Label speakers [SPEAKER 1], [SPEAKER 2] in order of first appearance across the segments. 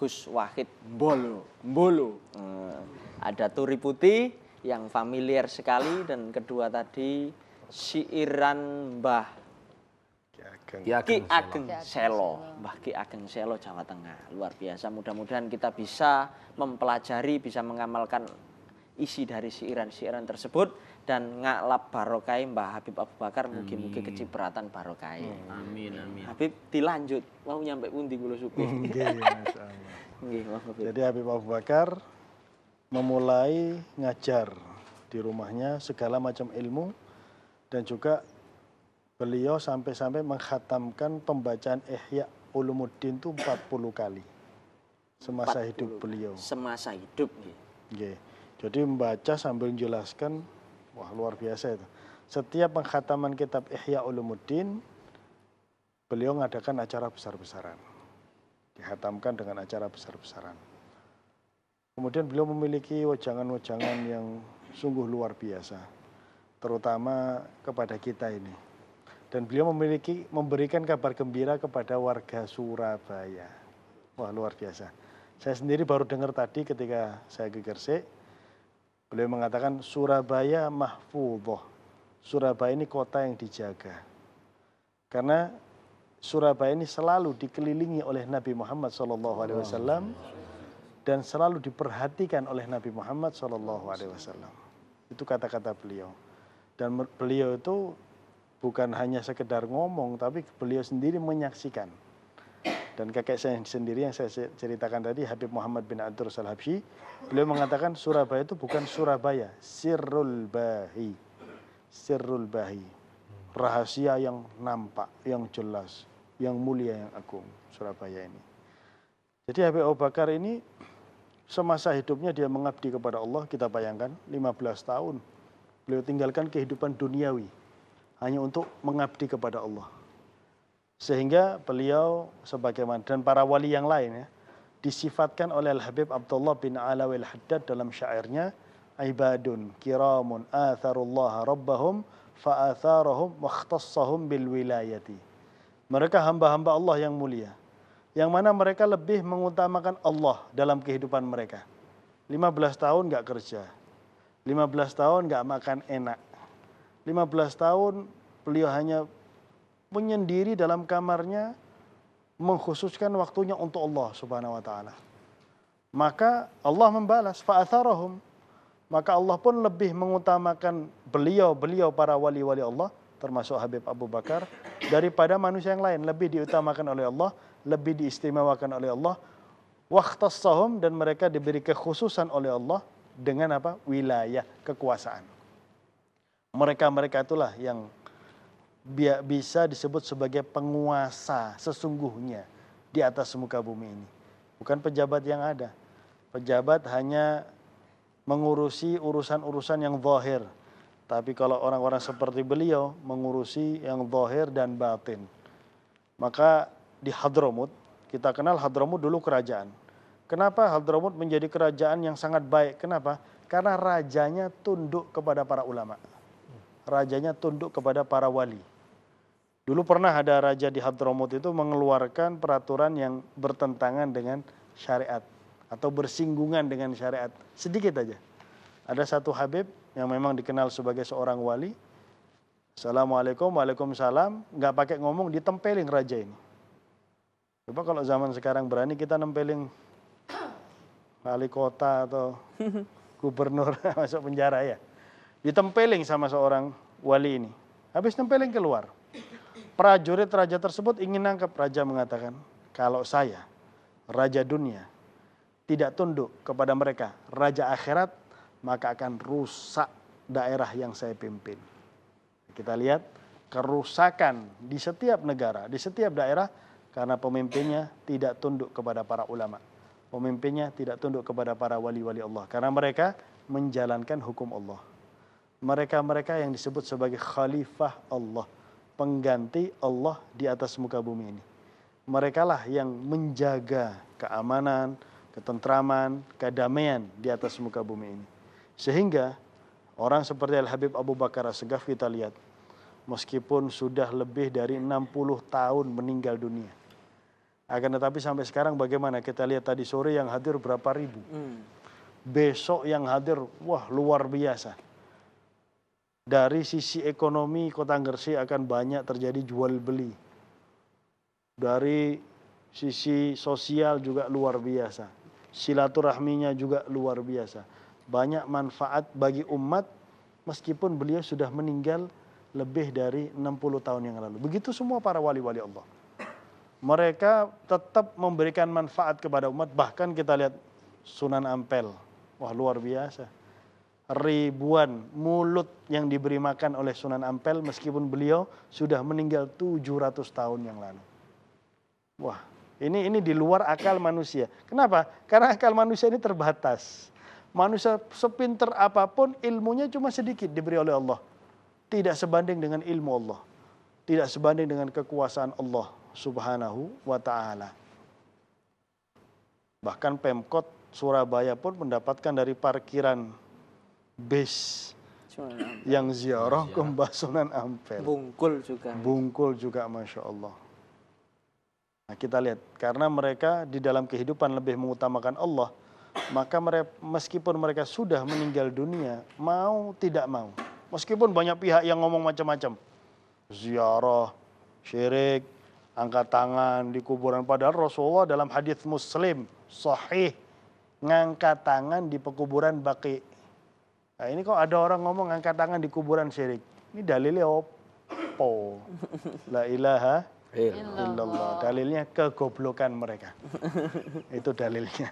[SPEAKER 1] Gus Wahid Mbolo. Ada Turi Putih yang familiar sekali, dan kedua tadi siiran Mbah Ki Ageng Selo, Mbah Ki Ageng Selo Jawa Tengah. Luar biasa, mudah-mudahan kita bisa mempelajari, bisa mengamalkan isi dari siiran-siiran tersebut dan ngalap barokai Mbah Habib Abu Bakar, mugi-mugi kecipratan barokai.
[SPEAKER 2] Amin, amin.
[SPEAKER 1] Habib dilanjut, mau nyampe pundi kula supi.
[SPEAKER 3] Nggih, masyaallah.
[SPEAKER 1] Nggih, Habib.
[SPEAKER 3] Jadi Habib Abu Bakar memulai ngajar di rumahnya segala macam ilmu, dan juga beliau sampai-sampai mengkhatamkan pembacaan Ihya Ulumuddin itu 40 kali semasa hidup beliau.
[SPEAKER 1] Semasa hidup nggih.
[SPEAKER 3] Nggih. Jadi membaca sambil menjelaskan, wah luar biasa itu. Setiap penghataman kitab Ihya Ulumuddin, beliau mengadakan acara besar-besaran. Dihatamkan dengan acara besar-besaran. Kemudian beliau memiliki wejangan-wejangan yang sungguh luar biasa, terutama kepada kita ini. Dan beliau memberikan kabar gembira kepada warga Surabaya. Wah luar biasa. Saya sendiri baru dengar tadi ketika saya ke Gresik, beliau mengatakan Surabaya mahfudhoh. Surabaya ini kota yang dijaga. Karena Surabaya ini selalu dikelilingi oleh Nabi Muhammad SAW dan selalu diperhatikan oleh Nabi Muhammad SAW. Itu kata-kata beliau. Dan beliau itu bukan hanya sekedar ngomong, tapi beliau sendiri menyaksikan. Dan kakek saya sendiri yang saya ceritakan tadi, Habib Muhammad bin Abdul Salhabsyi, beliau mengatakan Surabaya itu bukan Surabaya, Sirrul Bahi. Sirrul Bahi. Rahasia yang nampak, yang jelas, yang mulia, yang agung, Surabaya ini. Jadi Habib Abu Bakar ini semasa hidupnya dia mengabdi kepada Allah. Kita bayangkan 15 tahun beliau tinggalkan kehidupan duniawi hanya untuk mengabdi kepada Allah. Sehingga beliau sebagaimana dan para wali yang lain ya, disifatkan oleh Al-Habib Abdullah bin Alawi Al-Haddad dalam syairnya, ibadun kiramun atharullaha rabbahum fa'atharahum wakhtassahum bil wilayati. Mereka hamba-hamba Allah yang mulia, yang mana mereka lebih mengutamakan Allah dalam kehidupan mereka. 15 tahun nggak kerja, 15 tahun nggak makan enak, 15 tahun beliau hanya menyendiri dalam kamarnya, mengkhususkan waktunya untuk Allah Subhanahu wa taala. Maka Allah membalas fa'atharahum. Maka Allah pun lebih mengutamakan beliau para wali-wali Allah, termasuk Habib Abu Bakar, daripada manusia yang lain. Lebih diutamakan oleh Allah, lebih diistimewakan oleh Allah. Wakhtassahum, dan mereka diberi kekhususan oleh Allah dengan apa? Wilayah, kekuasaan. Mereka itulah yang bisa disebut sebagai penguasa sesungguhnya di atas muka bumi ini. Bukan pejabat yang ada. Pejabat hanya mengurusi urusan-urusan yang zahir. Tapi kalau orang-orang seperti beliau mengurusi yang zahir dan batin. Maka di Hadramut, kita kenal Hadramut dulu kerajaan. Kenapa Hadramut menjadi kerajaan yang sangat baik? Kenapa? Karena rajanya tunduk kepada para ulama. Rajanya tunduk kepada para wali. Dulu pernah ada raja di Hadramut itu mengeluarkan peraturan yang bertentangan dengan syariat atau bersinggungan dengan syariat. Sedikit aja. Ada satu Habib yang memang dikenal sebagai seorang wali. Assalamualaikum, waalaikumsalam. Nggak pakai ngomong, ditempelin raja ini. Coba kalau zaman sekarang berani kita nempelin wali kota atau gubernur masuk penjara ya. Ditempelin sama seorang wali ini. Habis nempelin keluar. Prajurit raja tersebut ingin nangkap. Raja mengatakan, kalau saya, raja dunia, tidak tunduk kepada mereka, raja akhirat, maka akan rusak daerah yang saya pimpin. Kita lihat kerusakan di setiap negara, di setiap daerah, karena pemimpinnya tidak tunduk kepada para ulama. Pemimpinnya tidak tunduk kepada para wali-wali Allah. Karena mereka menjalankan hukum Allah. Mereka-mereka yang disebut sebagai khalifah Allah, pengganti Allah di atas muka bumi ini. Merekalah yang menjaga keamanan, ketentraman, kedamaian di atas muka bumi ini. Sehingga orang seperti Al-Habib Abu Bakar As-Segaf kita lihat, meskipun sudah lebih dari 60 tahun meninggal dunia, Akan tetapi sampai sekarang bagaimana? Kita lihat tadi sore yang hadir berapa ribu. Besok yang hadir, wah luar biasa. Dari sisi ekonomi Kota Gresik akan banyak terjadi jual beli. Dari sisi sosial juga luar biasa. Silaturahminya juga luar biasa. Banyak manfaat bagi umat meskipun beliau sudah meninggal lebih dari 60 tahun yang lalu. Begitu semua para wali-wali Allah. Mereka tetap memberikan manfaat kepada umat. Bahkan kita lihat Sunan Ampel. Wah luar biasa. Ribuan mulut yang diberi makan oleh Sunan Ampel meskipun beliau sudah meninggal 700 tahun yang lalu. Wah, ini di luar akal manusia. Kenapa? Karena akal manusia ini terbatas. Manusia sepinter apapun ilmunya cuma sedikit diberi oleh Allah. Tidak sebanding dengan ilmu Allah. Tidak sebanding dengan kekuasaan Allah Subhanahu wa ta'ala. Bahkan Pemkot Surabaya pun mendapatkan dari parkiran bis yang ziarah ke Mbah Sunan Ampel. Bungkul juga Masya Allah. Nah, kita lihat, karena mereka di dalam kehidupan lebih mengutamakan Allah, maka mereka, meskipun mereka sudah meninggal dunia, mau tidak mau, meskipun banyak pihak yang ngomong macam-macam, ziarah, syirik, angkat tangan di kuburan, padahal Rasulullah dalam hadis Muslim sahih ngangkat tangan di pekuburan Baqi. Nah, ini kok ada orang ngomong ngangkat tangan di kuburan syirik. Ini dalilnya opo? La ilaha illallah. Dalilnya kegoblokan mereka. Itu dalilnya.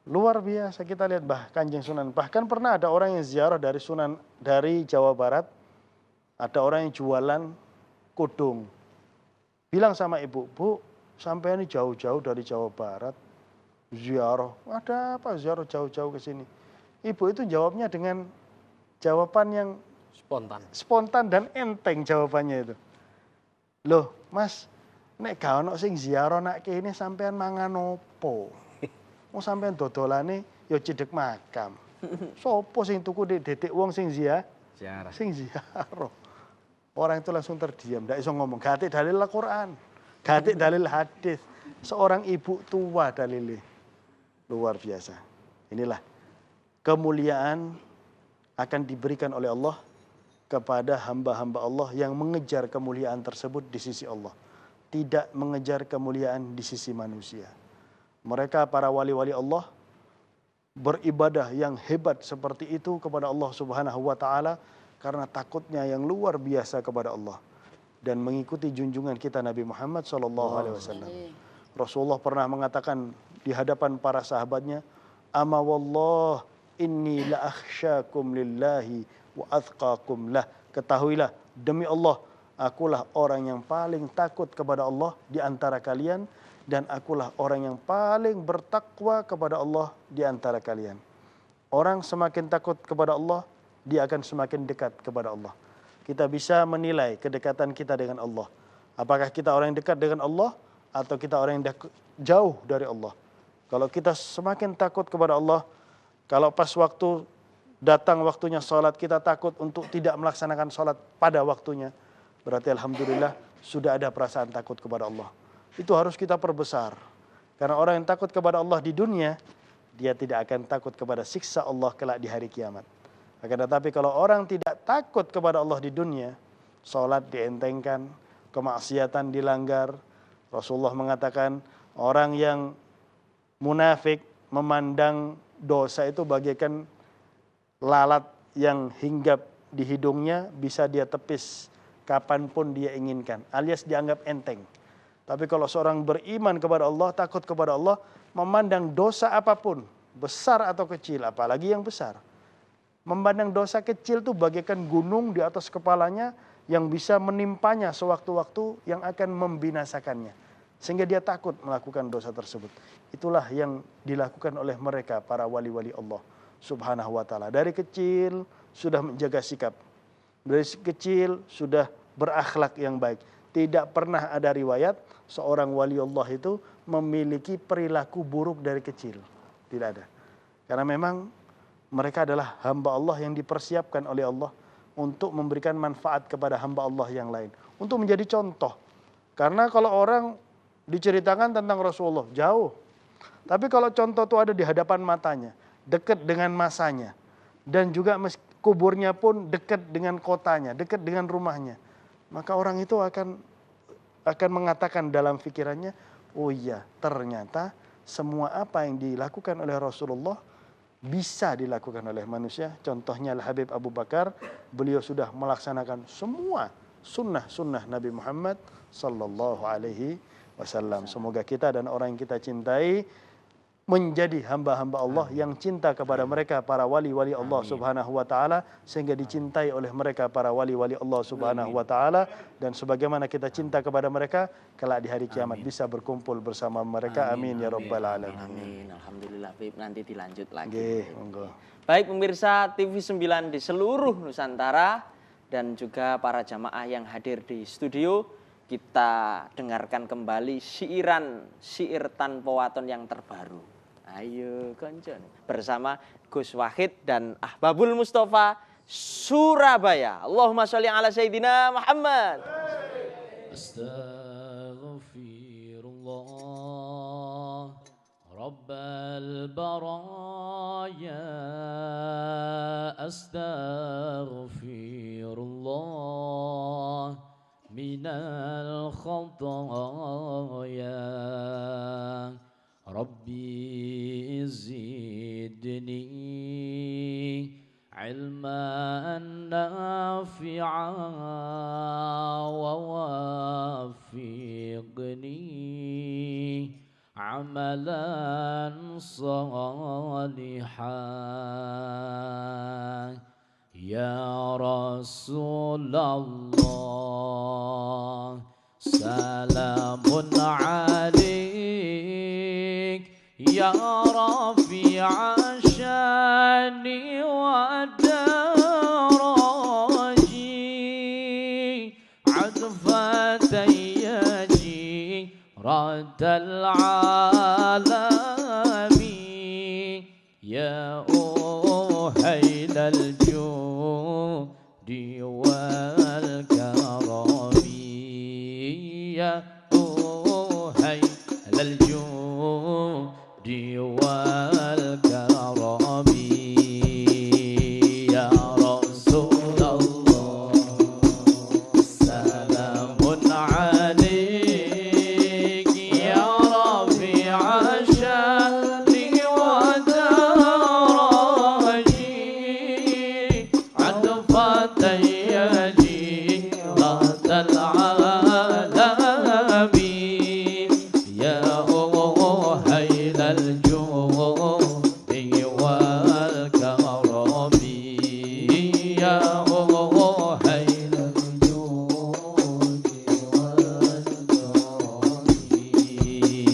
[SPEAKER 3] Luar biasa kita lihat Kanjeng Sunan. Bahkan pernah ada orang yang ziarah dari Jawa Barat. Ada orang yang jualan kudung. Bilang sama ibu, Bu, sampai ini jauh-jauh dari Jawa Barat. Ziarah. Ada apa ziarah jauh-jauh ke sini? Ibu itu jawabnya dengan jawaban yang spontan dan enteng jawabannya itu. Loh, Mas, nek gak ono sing ziarah nak kene sampean mangan opo? Mau sampean dodolane ya cidek makam. Sopo sing tuku dedek wong sing ziarah? Sing ziarah. Orang itu langsung terdiam, ndak iso ngomong. Gak atik dalil Al-Qur'an, gak atik dalil hadis. Seorang ibu tua dalilnya. Luar biasa. Inilah kemuliaan akan diberikan oleh Allah kepada hamba-hamba Allah yang mengejar kemuliaan tersebut di sisi Allah. Tidak mengejar kemuliaan di sisi manusia. Mereka para wali-wali Allah beribadah yang hebat seperti itu kepada Allah Subhanahu wa ta'ala karena takutnya yang luar biasa kepada Allah dan mengikuti junjungan kita Nabi Muhammad SAW. Rasulullah pernah mengatakan di hadapan para sahabatnya, "Ama wallah inni la akhsyakum lillahi wa athqakum lah." Ketahuilah demi Allah, akulah orang yang paling takut kepada Allah di antara kalian dan akulah orang yang paling bertakwa kepada Allah di antara kalian. Orang semakin takut kepada Allah, dia akan semakin dekat kepada Allah. Kita bisa menilai kedekatan kita dengan Allah. Apakah kita orang yang dekat dengan Allah atau kita orang yang jauh dari Allah. Kalau kita semakin takut kepada Allah, kalau pas waktu datang waktunya sholat kita takut untuk tidak melaksanakan sholat pada waktunya, berarti alhamdulillah sudah ada perasaan takut kepada Allah. Itu harus kita perbesar. Karena orang yang takut kepada Allah di dunia, dia tidak akan takut kepada siksa Allah kelak di hari kiamat. Akan tetapi kalau orang tidak takut kepada Allah di dunia, sholat dientengkan, kemaksiatan dilanggar. Rasulullah mengatakan orang yang munafik memandang dosa itu bagaikan lalat yang hinggap di hidungnya, bisa dia tepis kapanpun dia inginkan, alias dianggap enteng. Tapi kalau seorang beriman kepada Allah, takut kepada Allah, memandang dosa apapun, besar atau kecil, apalagi yang besar. Memandang dosa kecil itu bagaikan gunung di atas kepalanya yang bisa menimpanya sewaktu-waktu yang akan membinasakannya. Sehingga dia takut melakukan dosa tersebut. Itulah yang dilakukan oleh mereka, para wali-wali Allah Subhanahu wa ta'ala. Dari kecil sudah menjaga sikap. Dari kecil sudah berakhlak yang baik. Tidak pernah ada riwayat seorang wali Allah itu memiliki perilaku buruk dari kecil. Tidak ada. Karena memang mereka adalah hamba Allah yang dipersiapkan oleh Allah untuk memberikan manfaat kepada hamba Allah yang lain. Untuk menjadi contoh. Karena kalau orang diceritakan tentang Rasulullah, jauh. Tapi kalau contoh itu ada di hadapan matanya, dekat dengan masanya, dan juga kuburnya pun dekat dengan kotanya, dekat dengan rumahnya, maka orang itu akan mengatakan dalam pikirannya, oh iya, ternyata semua apa yang dilakukan oleh Rasulullah bisa dilakukan oleh manusia. Contohnya Al-Habib Abu Bakar, beliau sudah melaksanakan semua sunnah-sunnah Nabi Muhammad sallallahu alaihi wasallam. Semoga kita dan orang yang kita cintai menjadi hamba-hamba Allah yang cinta kepada mereka para wali-wali Allah Subhanahu wa taala, sehingga dicintai oleh mereka para wali-wali Allah Subhanahu wa taala, dan sebagaimana kita cinta kepada mereka kelak di hari kiamat bisa berkumpul bersama mereka. Amin ya rabbal alamin.
[SPEAKER 1] Amin. Alhamdulillah, Bib, nanti dilanjut lagi.
[SPEAKER 3] Nggih, monggo.
[SPEAKER 1] Baik pemirsa TV 9 di seluruh Nusantara dan juga para jamaah yang hadir di studio, kita dengarkan kembali syair tanpa waton yang terbaru. Ayo konjon bersama Gus Wahid dan Ahbabul Mustafa Surabaya. Allahumma sholli ala sayyidina Muhammad.
[SPEAKER 2] Astaghfirullah Rabbal baraya, astaghfirullah minal khataya. Rabbi zidni ilman nafi'a wa wafiqni amalan salihan. Ya Rasulullah salamun alaik, ya rafi'a syani wa daraji, adfatayyaji radal alami, ya uhailal judi wal karami, ya uhailal judi wal karami. Ya Rasulullah salamun alaik, ya rafi'a syani wa daraji, adfatayyaji radal alami, ya uhailal judi wal karami, ya uhailal judi wal karami.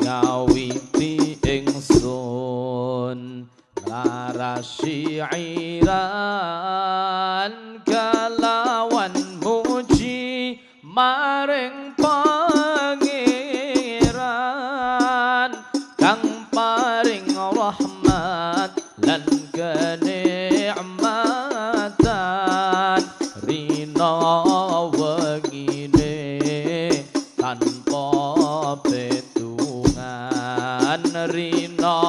[SPEAKER 2] Ngawiti ingsun laras syairan kalawan muji maring pangeran kang paring rahmat lan kenikmatan, rina wengine tanpa petungan, rina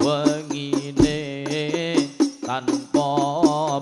[SPEAKER 2] wengine tanpa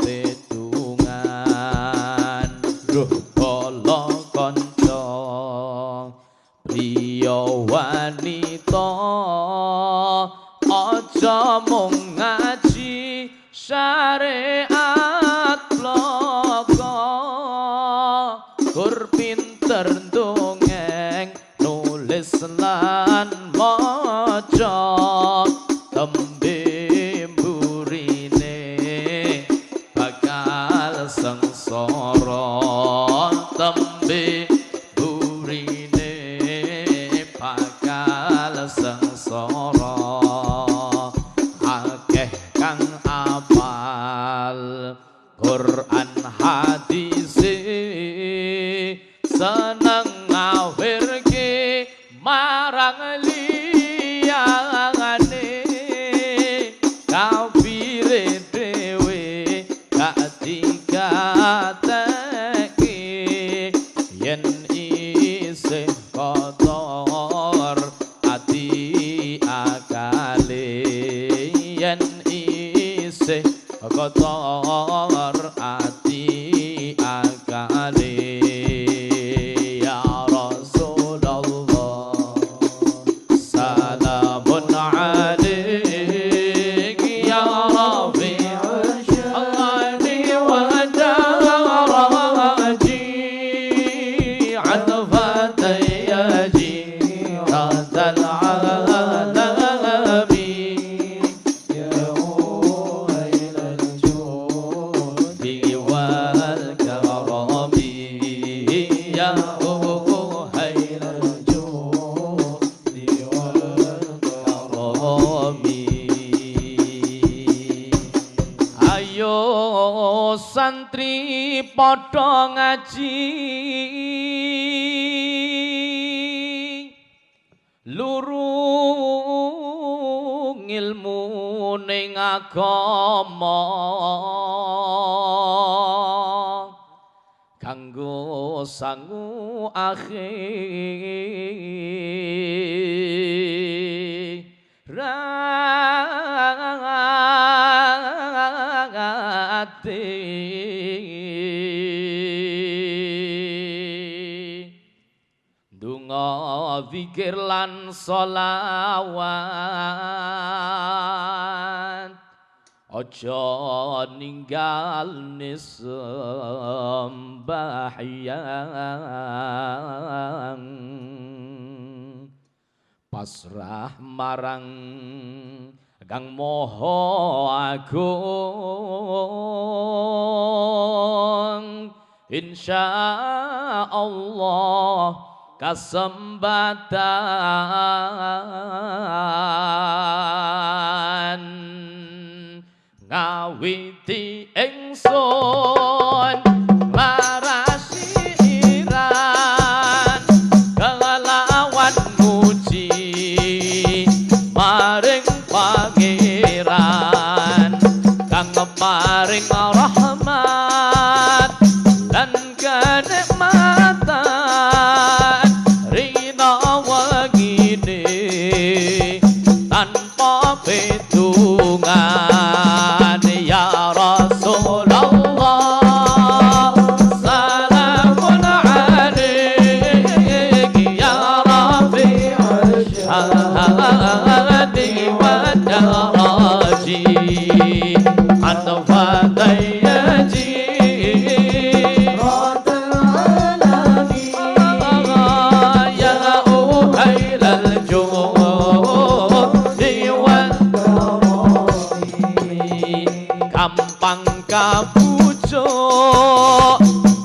[SPEAKER 2] petungan. Duh kala kanca priya wanita, aja mung ngaji syariat blaka, gur pinter ndongeng nulis lan maca, tembe mburine bakal sengsara, tembe mburine bakal sengsara. Akeh kang apal Quran hadise, seneng ngawirke marang liyane, kafire dhewe gak digateki yen isih kotor kotor ati akale ya Rasulullah salamun alaiki ya Rafi'al sya'ani wa daraji an fatayaji radal alamin ya uhailal judi wal karami ya uhailal judi wal karami. Ayo santri padha ngaji lurung ilmu ning agama kanggo sangu akhirate donga zikir lan sholawat aja ninggal sembahyang pasrah marang Kang Maha Agung insyaallah kasembatan ngawiti ingsun larasi iran kelawan muji maring pangeran kang maring rahmat dan kenikmatan rina wegine tanpa hitungan ya Rasulullah salamun alaiki ya Rafi'al sya'ani wa daraji an fatayaji radal alamin ya uhailal judi wal karami gampang kabujuk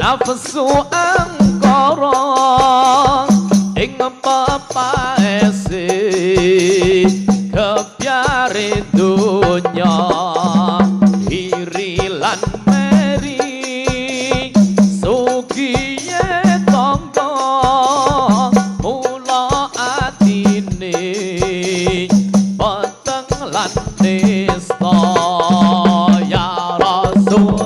[SPEAKER 2] nafsu angkara ing pepaese kebyare donya iri lan meri sugiye tangga mula atine peteng lan nista ya Rasul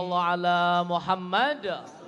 [SPEAKER 2] sallu ala Muhammad.